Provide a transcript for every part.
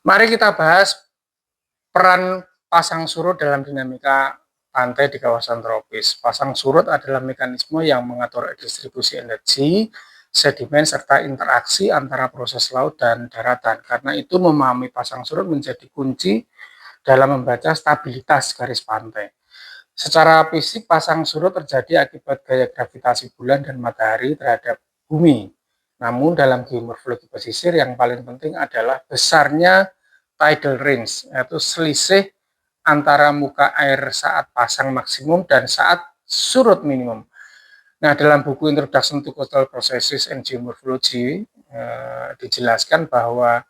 Mari kita bahas peran pasang surut dalam dinamika pantai di kawasan tropis. Pasang surut adalah mekanisme yang mengatur distribusi energi, sedimen, serta interaksi antara proses laut dan daratan. Karena itu memahami pasang surut menjadi kunci dalam membaca stabilitas garis pantai. Secara fisik, pasang surut terjadi akibat gaya gravitasi bulan dan matahari terhadap bumi. Namun dalam geomorfologi pesisir yang paling penting adalah besarnya tidal range, yaitu selisih antara muka air saat pasang maksimum dan saat surut minimum. Nah, dalam buku Introduction to Coastal Processes and Geomorphology dijelaskan bahwa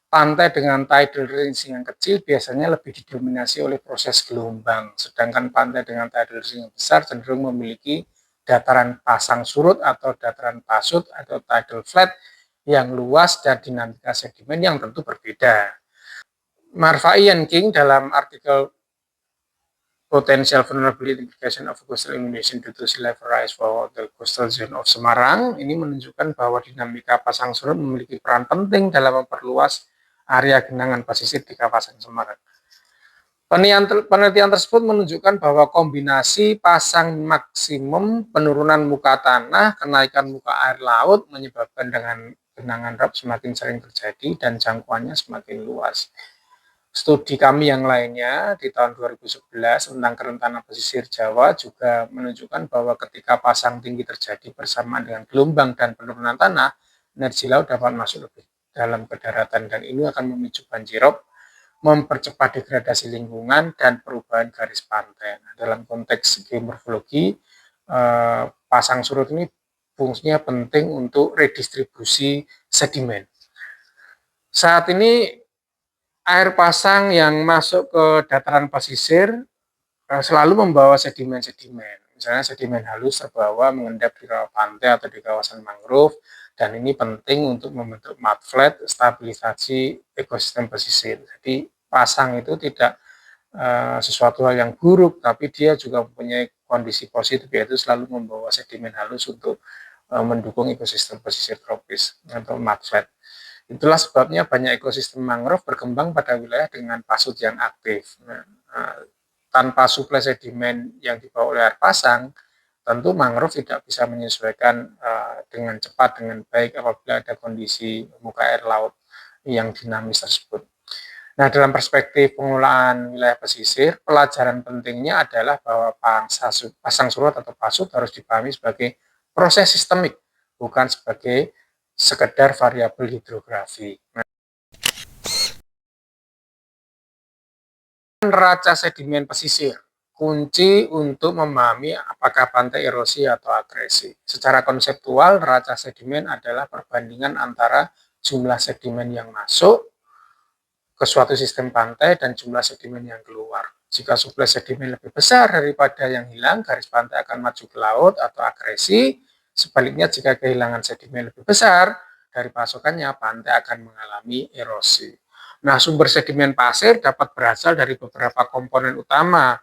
pantai dengan tidal range yang kecil biasanya lebih didominasi oleh proses gelombang, sedangkan pantai dengan tidal range yang besar cenderung memiliki dataran pasang surut atau dataran pasut atau tidal flat yang luas dan dinamika sedimen yang tentu berbeda. Marfai and King dalam artikel Potential Vulnerability Implication of Coastal Inundation due to Sea Level Rise for the Coastal Zone of Semarang ini menunjukkan bahwa dinamika pasang surut memiliki peran penting dalam memperluas area genangan pesisir di kawasan Semarang. Penelitian tersebut menunjukkan bahwa kombinasi pasang maksimum, penurunan muka tanah, kenaikan muka air laut menyebabkan dengan genangan rob semakin sering terjadi dan jangkauannya semakin luas. Studi kami yang lainnya di tahun 2011 tentang kerentanan pesisir Jawa juga menunjukkan bahwa ketika pasang tinggi terjadi bersamaan dengan gelombang dan penurunan tanah, energi laut dapat masuk lebih dalam ke daratan dan ini akan memicu banjirop, mempercepat degradasi lingkungan dan perubahan garis pantai. Nah, dalam konteks geomorfologi, pasang surut ini fungsinya penting untuk redistribusi sedimen. Saat ini air pasang yang masuk ke dataran pesisir selalu membawa sedimen-sedimen. Misalnya sedimen halus terbawa mengendap di rawa pantai atau di kawasan mangrove, dan ini penting untuk membentuk mudflat, stabilisasi ekosistem pesisir. Jadi pasang itu tidak sesuatu hal yang buruk, tapi dia juga mempunyai kondisi positif, yaitu selalu membawa sedimen halus untuk mendukung ekosistem pesisir tropis atau mudflat. Itulah sebabnya banyak ekosistem mangrove berkembang pada wilayah dengan pasut yang aktif. Nah, tanpa suplai sedimen yang dibawa oleh air pasang, tentu mangrove tidak bisa menyesuaikan dengan cepat, dengan baik apabila ada kondisi muka air laut yang dinamis tersebut. Nah, dalam perspektif pengelolaan wilayah pesisir, pelajaran pentingnya adalah bahwa pasang surut atau pasut harus dipahami sebagai proses sistemik, bukan sebagai sekedar variabel hidrografi. Neraca sedimen pesisir, kunci untuk memahami apakah pantai erosi atau akresi. Secara konseptual, neraca sedimen adalah perbandingan antara jumlah sedimen yang masuk ke suatu sistem pantai dan jumlah sedimen yang keluar. Jika suplai sedimen lebih besar daripada yang hilang, garis pantai akan maju ke laut atau akresi. Sebaliknya, jika kehilangan sedimen lebih besar dari pasokannya, pantai akan mengalami erosi. Nah, sumber sedimen pasir dapat berasal dari beberapa komponen utama,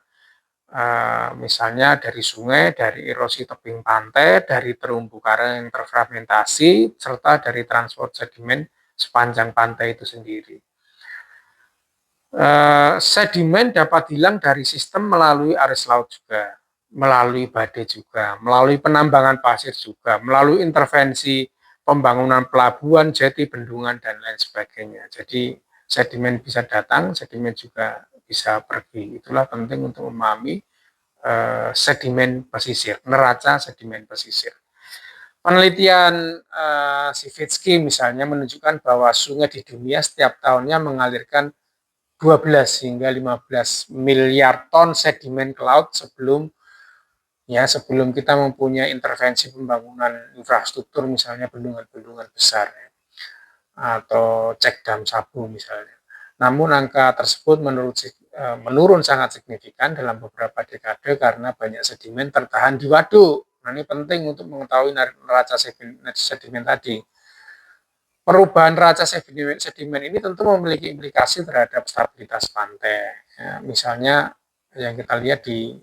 misalnya dari sungai, dari erosi tebing pantai, dari terumbu karang yang terfragmentasi, serta dari transport sedimen sepanjang pantai itu sendiri. Sedimen dapat hilang dari sistem melalui arus laut juga, melalui badai juga, melalui penambangan pasir juga, melalui intervensi pembangunan pelabuhan, jeti, bendungan, dan lain sebagainya. Jadi sedimen bisa datang, sedimen juga bisa pergi. Itulah penting untuk memahami sedimen pesisir, neraca sedimen pesisir. Penelitian Sivitsky misalnya menunjukkan bahwa sungai di dunia setiap tahunnya mengalirkan 12 hingga 15 miliar ton sedimen ke laut sebelum kita mempunyai intervensi pembangunan infrastruktur, misalnya bendungan-bendungan besar atau cek dam Sabu misalnya. Namun angka tersebut menurun sangat signifikan dalam beberapa dekade karena banyak sedimen tertahan di waduk. Nah, ini penting untuk mengetahui neraca sedimen tadi. Perubahan neraca sedimen ini tentu memiliki implikasi terhadap stabilitas pantai. Ya, misalnya yang kita lihat di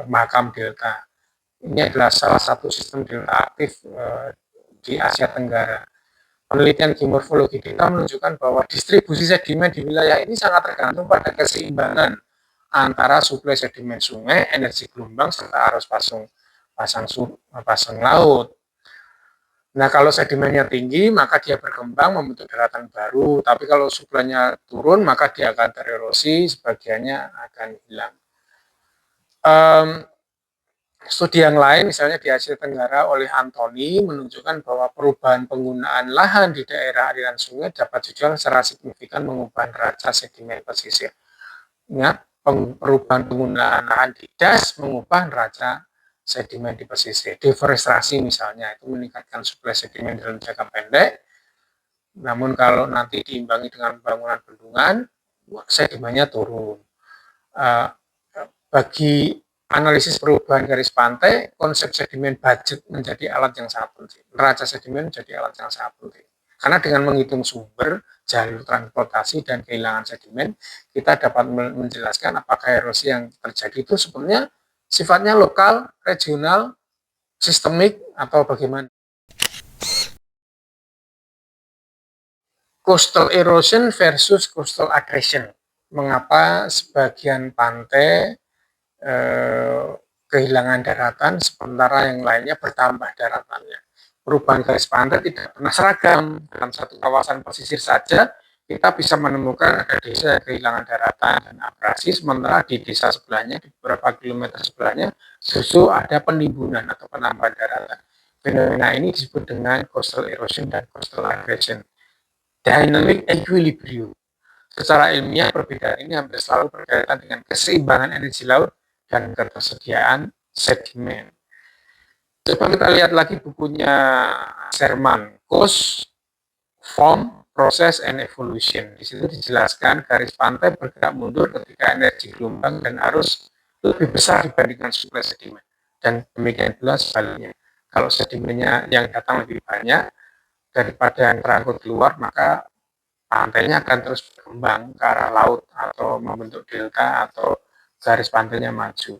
Mahakam Delta. Ini adalah salah satu sistem delta aktif di Asia Tenggara. Penelitian geomorfologi kita menunjukkan bahwa distribusi sedimen di wilayah ini sangat tergantung pada keseimbangan antara suplai sedimen sungai, energi gelombang, serta arus pasang laut. Nah, kalau sedimennya tinggi, maka dia berkembang membentuk daratan baru. Tapi kalau suplainya turun, maka dia akan tererosi, sebagiannya akan hilang. Studi yang lain, misalnya di Asia Tenggara oleh Anthony, menunjukkan bahwa perubahan penggunaan lahan di daerah aliran sungai dapat juga secara signifikan mengubah neraca sedimen pesisir. Ingat, perubahan penggunaan lahan di das mengubah neraca sedimen di pesisir. Deforestasi misalnya, itu meningkatkan suplai sedimen dalam jangka pendek, namun kalau nanti diimbangi dengan pembangunan bendungan, sedimennya turun. Bagi analisis perubahan garis pantai, konsep sedimen budget menjadi alat yang sangat penting. Neraca sedimen menjadi alat yang sangat penting. Karena dengan menghitung sumber, jalur transportasi, dan kehilangan sedimen, kita dapat menjelaskan apakah erosi yang terjadi itu sebenarnya sifatnya lokal, regional, sistemik, atau bagaimana. Coastal erosion versus coastal aggression. Mengapa sebagian pantai kehilangan daratan, sementara yang lainnya bertambah daratannya. Perubahan garis pantai tidak pernah seragam. Dalam satu kawasan pesisir saja, kita bisa menemukan ada desa yang kehilangan daratan dan abrasi, sementara di desa sebelahnya, di beberapa kilometer sebelahnya, justru ada penimbunan atau penambahan daratan. Fenomena ini disebut dengan coastal erosion dan coastal aggression. Dynamic equilibrium. Secara ilmiah, perbedaan ini hampir selalu berkaitan dengan keseimbangan energi laut dan ketersediaan sedimen. Coba kita lihat lagi bukunya Sherman, Coast, Form, Process, and Evolution. Di situ dijelaskan garis pantai bergerak mundur ketika energi gelombang dan arus lebih besar dibandingkan suplai sedimen. Dan demikian pula sebaliknya. Kalau sedimennya yang datang lebih banyak daripada yang terangkut keluar, maka pantainya akan terus berkembang ke arah laut atau membentuk delta atau garis pantainya maju.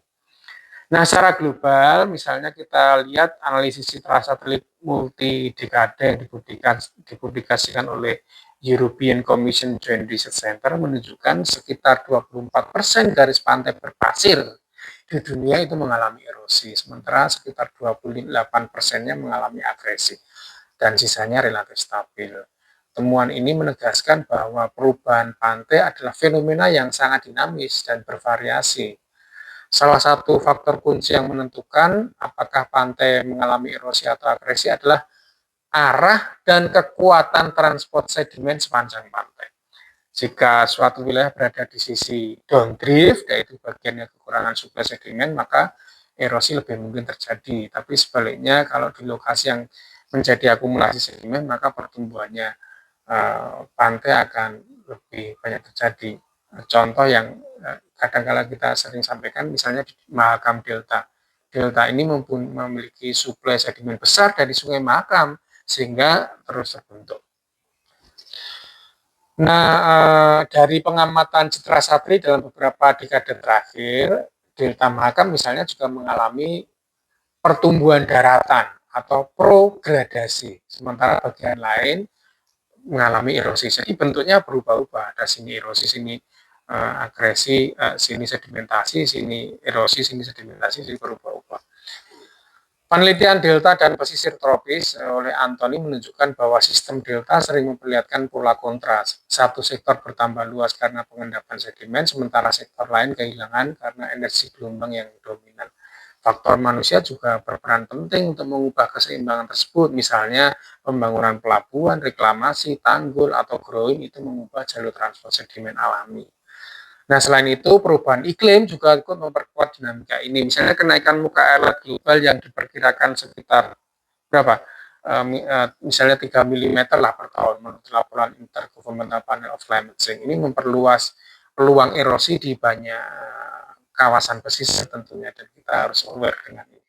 Nah, secara global, misalnya kita lihat analisis citra satelit multi dekade yang dipublikasikan oleh European Commission Joint Research Center menunjukkan sekitar 24% garis pantai berpasir di dunia itu mengalami erosi, sementara sekitar 28%-nya mengalami agresi, dan sisanya relatif stabil. Temuan ini menegaskan bahwa perubahan pantai adalah fenomena yang sangat dinamis dan bervariasi. Salah satu faktor kunci yang menentukan apakah pantai mengalami erosi atau agresi adalah arah dan kekuatan transport sedimen sepanjang pantai. Jika suatu wilayah berada di sisi downdrift, yaitu bagian yang kekurangan suplai sedimen, maka erosi lebih mungkin terjadi. Tapi sebaliknya, kalau di lokasi yang menjadi akumulasi sedimen, maka pertumbuhannya pantai akan lebih banyak terjadi. Contoh yang kadang-kala kita sering sampaikan, misalnya di Mahakam Delta. Delta ini memiliki suplai sedimen besar dari Sungai Mahakam, sehingga terus terbentuk. Nah, dari pengamatan citra satelit dalam beberapa dekade terakhir, Delta Mahakam misalnya juga mengalami pertumbuhan daratan atau progradasi, sementara bagian lain mengalami erosi. Jadi bentuknya berubah-ubah. Ada sini erosi, sini agresi, sini sedimentasi, sini erosi, sini sedimentasi, sini berubah-ubah. Penelitian delta dan pesisir tropis oleh Anthony menunjukkan bahwa sistem delta sering memperlihatkan pola kontras. Satu sektor bertambah luas karena pengendapan sedimen, sementara sektor lain kehilangan karena energi gelombang yang dominan. Faktor manusia juga berperan penting untuk mengubah keseimbangan tersebut, misalnya pembangunan pelabuhan, reklamasi, tanggul, atau growing itu mengubah jalur transport sedimen alami. Nah, selain itu, perubahan iklim juga ikut memperkuat dinamika ini. Misalnya kenaikan muka air laut global yang diperkirakan sekitar berapa? Misalnya 3 mm lah per tahun menurut laporan Intergovernmental Panel of Climate Change. Ini memperluas peluang erosi di banyak kawasan pesisir tentunya, dan kita harus aware dengan ini.